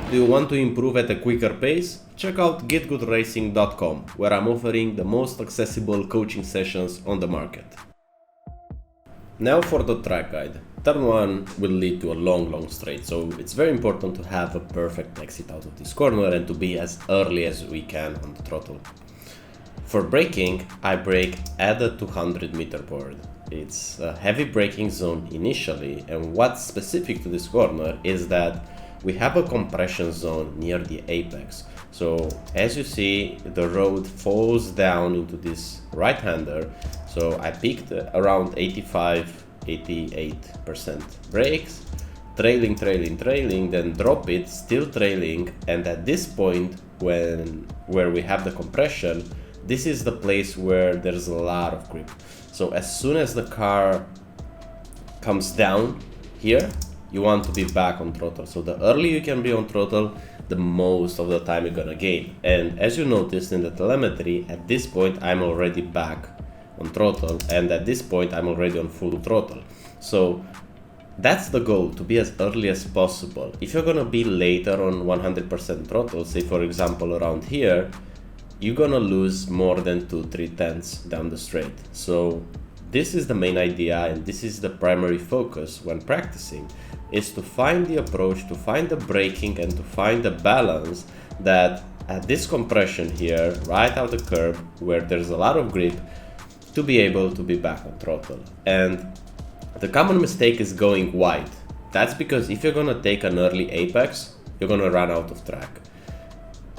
Do you want to improve at a quicker pace? Check out GitGUDRacing.com, where I'm offering the most accessible coaching sessions on the market. Now for the track guide. Turn 1 will lead to a long straight, so it's very important to have a perfect exit out of this corner and to be as early as we can on the throttle. For braking, I brake at the 200 meter board. It's a heavy braking zone initially, and what's specific to this corner is that we have a compression zone near the apex. So as you see, the road falls down into this right-hander. So I peaked around 85-88% brakes, trailing, then drop it, still trailing, and at this point where we have the compression, this is the place where there's a lot of grip. So as soon as the car comes down here, you want to be back on throttle. So the earlier you can be on throttle, the most of the time you're gonna gain. And as you noticed in the telemetry, at this point I'm already back on throttle, and at this point I'm already on full throttle. So that's the goal, to be as early as possible. If you're gonna be later on 100% throttle, say for example around here, you're gonna lose more than 2-3 tenths down the straight. So this is the main idea, and this is the primary focus when practicing, is to find the approach, to find the braking, and to find the balance that at this compression here, right out the curb, where there's a lot of grip, to be able to be back on throttle. And the common mistake is going wide. That's because if you're gonna take an early apex, you're gonna run out of track.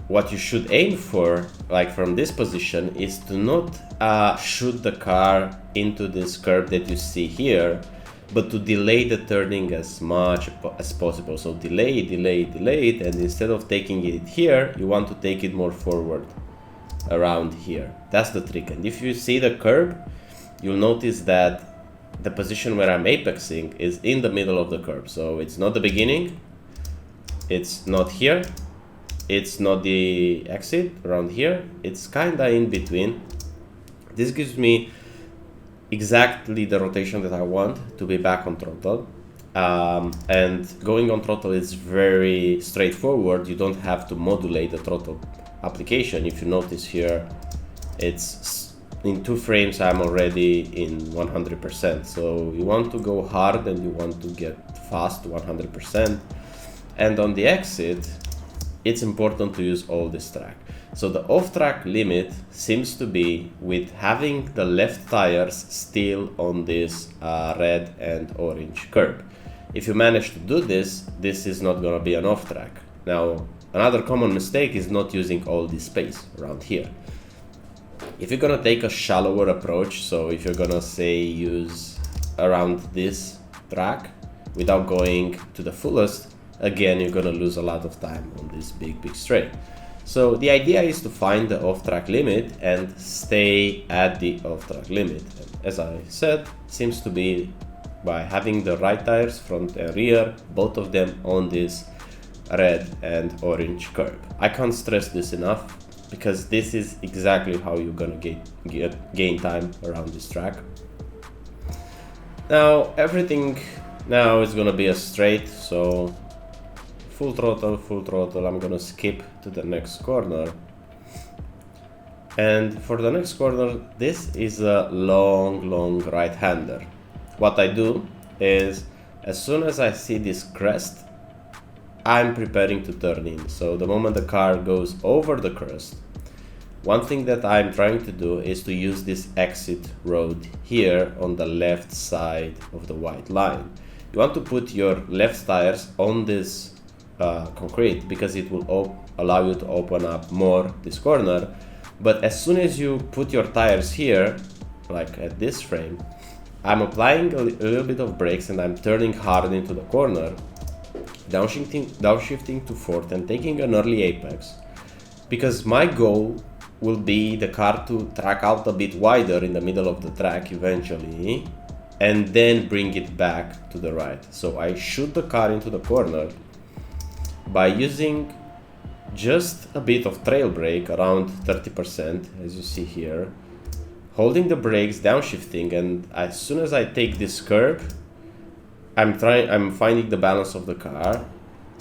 What you should aim for, like from this position, is to not shoot the car into this curb that you see here, but to delay the turning as much as possible. So delay it, and instead of taking it here, you want to take it more forward around here. That's the trick. And if you see the curb, you'll notice that the position where I'm apexing is in the middle of the curb. So it's not the beginning, it's not here, it's not the exit around here, it's kinda in between. This gives me exactly the rotation that I want to be back on throttle. And going on throttle is very straightforward. You don't have to modulate the throttle application. If you notice here, it's in 2 frames I'm already in 100%. So you want to go hard and you want to get fast to 100%. And on the exit, it's important to use all this track. So the off-track limit seems to be with having the left tires still on this red and orange curb. If you manage to do this, this is not going to be an off-track. Now, another common mistake is not using all this space around here. If you're going to take a shallower approach, so if you're going to say use around this track without going to the fullest, again, you're going to lose a lot of time on this big straight. So the idea is to find the off-track limit and stay at the off-track limit. And as I said, seems to be by having the right tires, front and rear, both of them on this red and orange curb. I can't stress this enough, because this is exactly how you're gonna gain time around this track. Now everything now is gonna be a straight, so full throttle, I'm gonna skip to the next corner. And for the next corner, this is a long right-hander. What I do is, as soon as I see this crest, I'm preparing to turn in. So the moment the car goes over the crest, one thing that I'm trying to do is to use this exit road here on the left side of the white line. You want to put your left tires on this concrete, because it will allow you to open up more this corner. But as soon as you put your tires here, like at this frame, I'm applying a little bit of brakes and I'm turning hard into the corner, downshifting to fourth and taking an early apex, because my goal will be the car to track out a bit wider in the middle of the track eventually, and then bring it back to the right. So I shoot the car into the corner by using just a bit of trail brake, around 30%, as you see here, holding the brakes, downshifting, and as soon as I take this curb, I'm finding the balance of the car,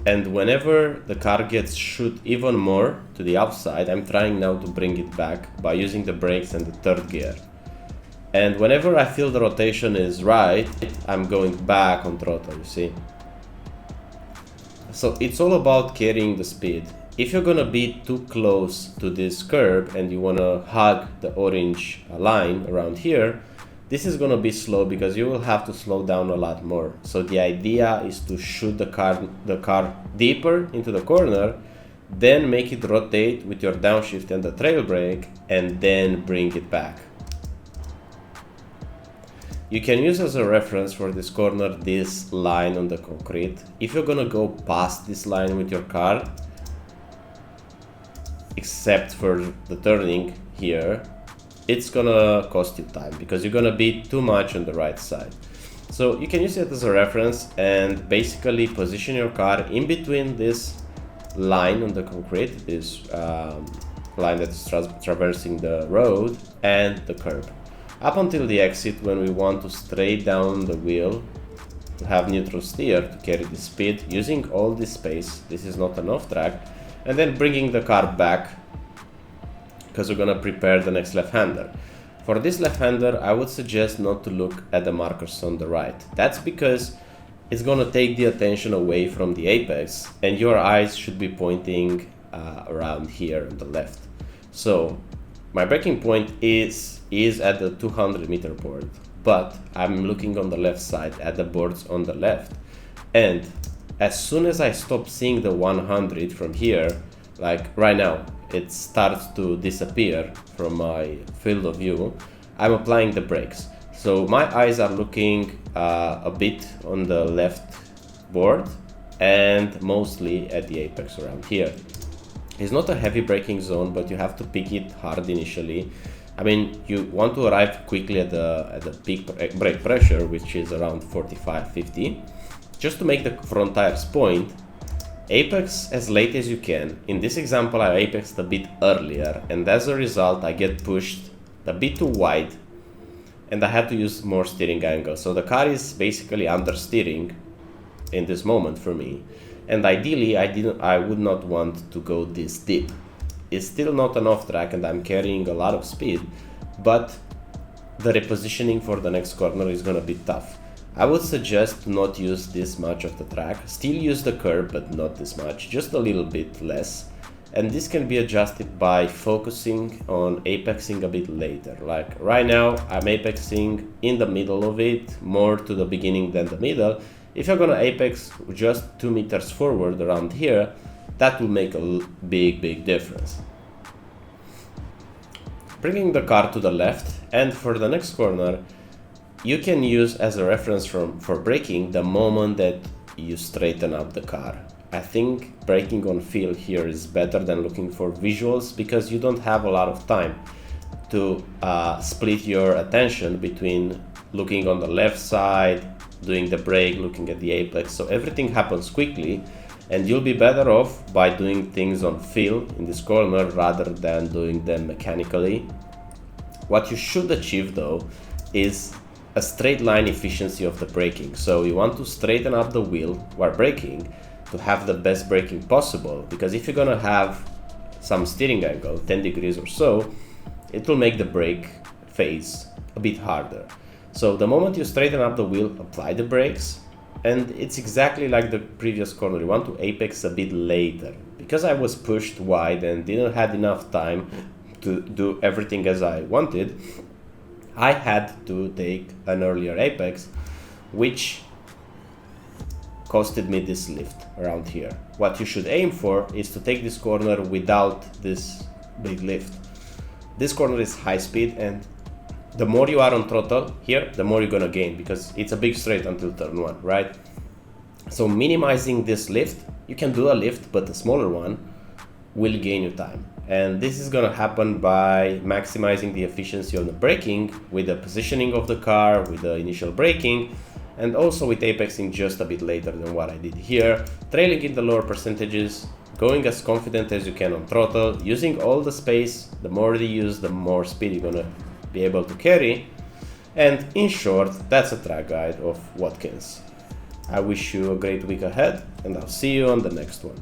And whenever the car gets shoot even more to the outside, I'm trying now to bring it back by using the brakes and the third gear. And whenever I feel the rotation is right, I'm going back on throttle, you see. So it's all about carrying the speed. If you're gonna be too close to this curb and you wanna hug the orange line around here, this is gonna be slow because you will have to slow down a lot more. So the idea is to shoot the car deeper into the corner, then make it rotate with your downshift and the trail brake, and then bring it back. You can use as a reference for this corner this line on the concrete. If you're gonna go past this line with your car, except for the turning here, it's gonna cost you time because you're gonna be too much on the right side. So you can use it as a reference and basically position your car in between this line on the concrete, this line that is traversing the road, and the curb. Up until the exit, when we want to straight down the wheel to have neutral steer to carry the speed, using all this space, this is not an off track, and then bringing the car back because we're gonna prepare the next left-hander. For this left-hander, I would suggest not to look at the markers on the right. That's because it's gonna take the attention away from the apex and your eyes should be pointing around here on the left. So my braking point is at the 200-meter board, but I'm looking on the left side at the boards on the left. And as soon as I stop seeing the 100 from here, like right now, it starts to disappear from my field of view, I'm applying the brakes. So my eyes are looking a bit on the left board and mostly at the apex around here. It's not a heavy braking zone, but you have to pick it hard initially. I mean, you want to arrive quickly at the peak brake pressure, which is around 45-50, just to make the front tires point. Apex as late as you can. In this example, I apexed a bit earlier, and as a result, I get pushed a bit too wide, and I had to use more steering angle. So the car is basically understeering in this moment for me. And ideally, I would not want to go this deep. It's still not an off track and I'm carrying a lot of speed, but the repositioning for the next corner is gonna be tough. I would suggest not use this much of the track, still use the curb, but not this much, just a little bit less. And this can be adjusted by focusing on apexing a bit later. Like right now, I'm apexing in the middle of it, more to the beginning than the middle. If you're gonna apex just 2 meters forward around here, that will make a big difference. Bringing the car to the left, and for the next corner, you can use as a reference for braking the moment that you straighten up the car. I think braking on feel here is better than looking for visuals because you don't have a lot of time to split your attention between looking on the left side, doing the brake, looking at the apex. So everything happens quickly and you'll be better off by doing things on feel in this corner rather than doing them mechanically. What you should achieve though is a straight line efficiency of the braking. So you want to straighten up the wheel while braking to have the best braking possible, because if you're gonna have some steering angle, 10 degrees or so, it will make the brake phase a bit harder. So the moment you straighten up the wheel, apply the brakes, and it's exactly like the previous corner. You want to apex a bit later. Because I was pushed wide and didn't have enough time to do everything as I wanted, I had to take an earlier apex, which costed me this lift around here. What you should aim for is to take this corner without this big lift. This corner is high speed, and the more you are on throttle here, the more you're gonna gain, because it's a big straight until turn 1, right? So minimizing this lift, you can do a lift, but a smaller one will gain you time. And this is gonna happen by maximizing the efficiency of the braking with the positioning of the car, with the initial braking, and also with apexing just a bit later than what I did here, trailing in the lower percentages, going as confident as you can on throttle, using all the space. The more you use, the more speed you're gonna be able to carry. And in short, that's a track guide of Watkins. I wish you a great week ahead, and I'll see you on the next one.